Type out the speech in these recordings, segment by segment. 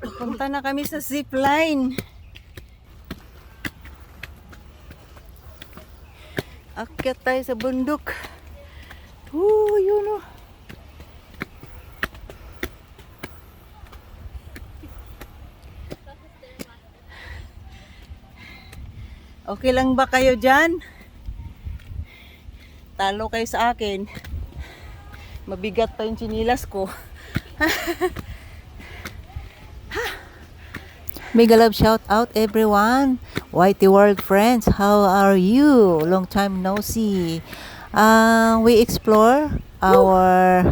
Punta na kami sa zipline. Akyat tayo sa bundok. Yun o. Okay lang ba kayo dyan? Talo kayo sa akin. Mabigat pa yung chinilas ko. Mega love shout out everyone. Whitey World friends, how are you? Long time no see. We explore our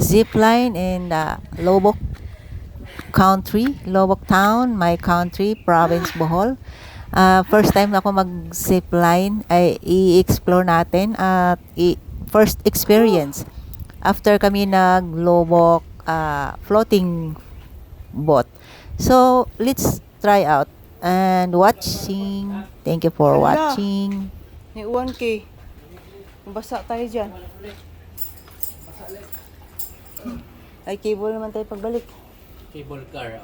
zip line in Lobok country, Lobok town, my country, province Bohol. First time ako mag-zip line ay i-explore natin at first experience after kami nag-Lobok floating boat. So, let's try out and watching. Thank you for watching. Ni 1K. Basa tayo dyan. Ay, cable naman tayo pagbalik. Cable car.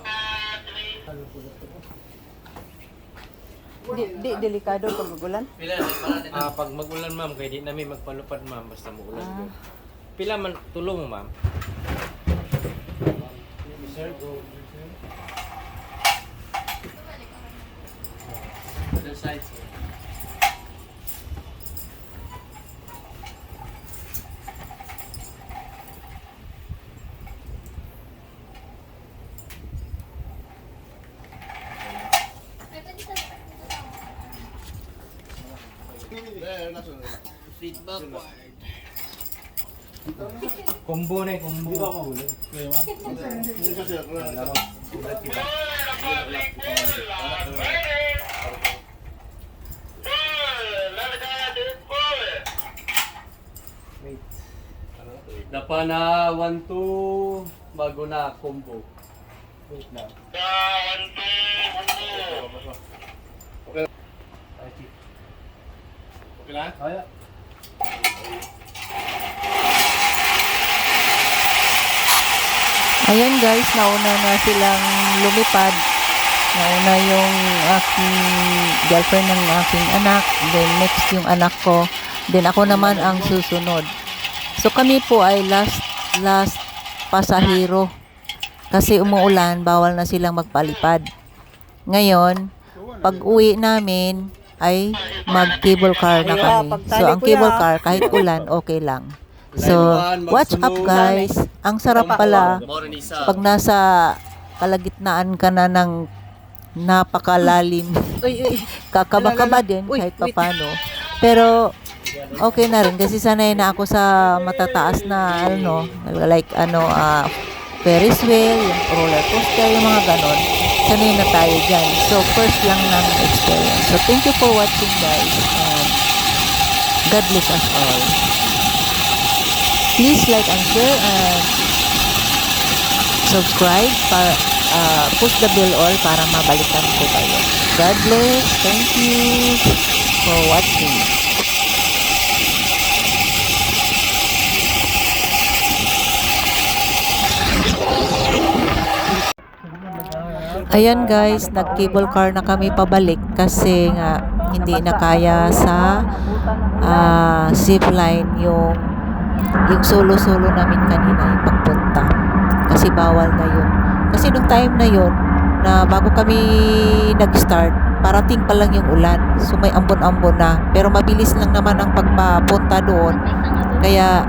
Delikado pag magulan. Pag magulan ma'am, kaya di namin magpalupad ma'am, basta magulan. Pila man tulong ma'am? Sir, go. Other side, sir. Feedback wide. Combo na combo. Di ba mahulog? Dapa na 1-2 bago na combo. Wait lang. Okay. Okay na? Kaya. Ayan guys, nauna na silang lumipad. Nauna yung aking girlfriend ng aking anak. Then next yung anak ko. Then ako naman ang susunod. So kami po ay last pasahero. Kasi umuulan, bawal na silang magpalipad. Ngayon, pag uwi namin ay mag-cable car na kami. So ang cable car kahit ulan, okay lang. So, watch up guys. Ang sarap pala pag nasa kalagitnaan ka na ng napakalalim. Kakaba-kaba din kahit papano. Pero okay na rin kasi sanay na ako sa matataas na like Ferris wheel, yung roller coaster, yung mga ganon. Sanay na tayo dyan. So, first lang ng experience. So, thank you for watching guys. And God bless us all. Please like and share and subscribe para push the bell all para mabalikan ko kayo. God bless. Thank you for watching. Ayan guys, nag-cable car na kami pabalik kasi nga hindi na kaya sa zipline yung solo-solo namin kanina yung pagpunta. Kasi bawal na yun. Kasi nung time na yun, na bago kami nag-start, parating pa lang yung ulan. So may ambon-ambon na. Pero mabilis lang naman ang pagpapunta doon. Kaya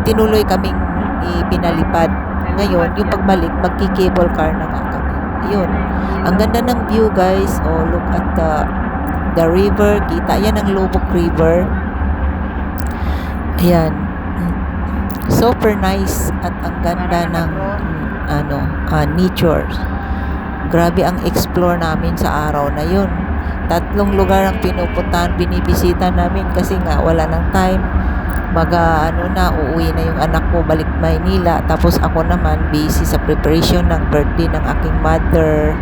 tinuloy kaming ipinalipad. Ngayon, yung pagbalik, magki-cable car na nga kami. Ayun. Ang ganda ng view guys. Oh, look at the river. Kita yan ang Lobok River. Ayan. Super nice at ang ganda ng nature. Grabe ang explore namin sa araw na yun. 3 lugar ang pinupuntahan, binibisita namin kasi nga wala nang time. Uuwi na yung anak ko balik Maynila. Tapos ako naman busy sa preparation ng birthday ng aking mother.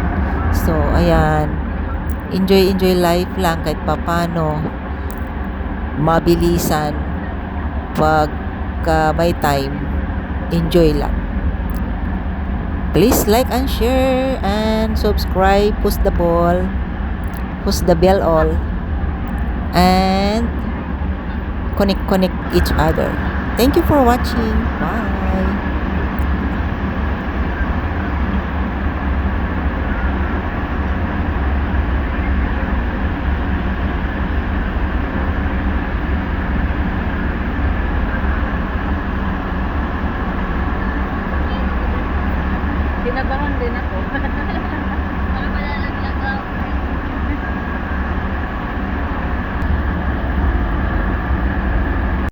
So, ayan. Enjoy life lang kahit papano. Mabilisan. Pag may time, enjoy lang. Please like and share and subscribe. Push the bell all, and connect each other. Thank you for watching. Bye. Kinabahan din ako.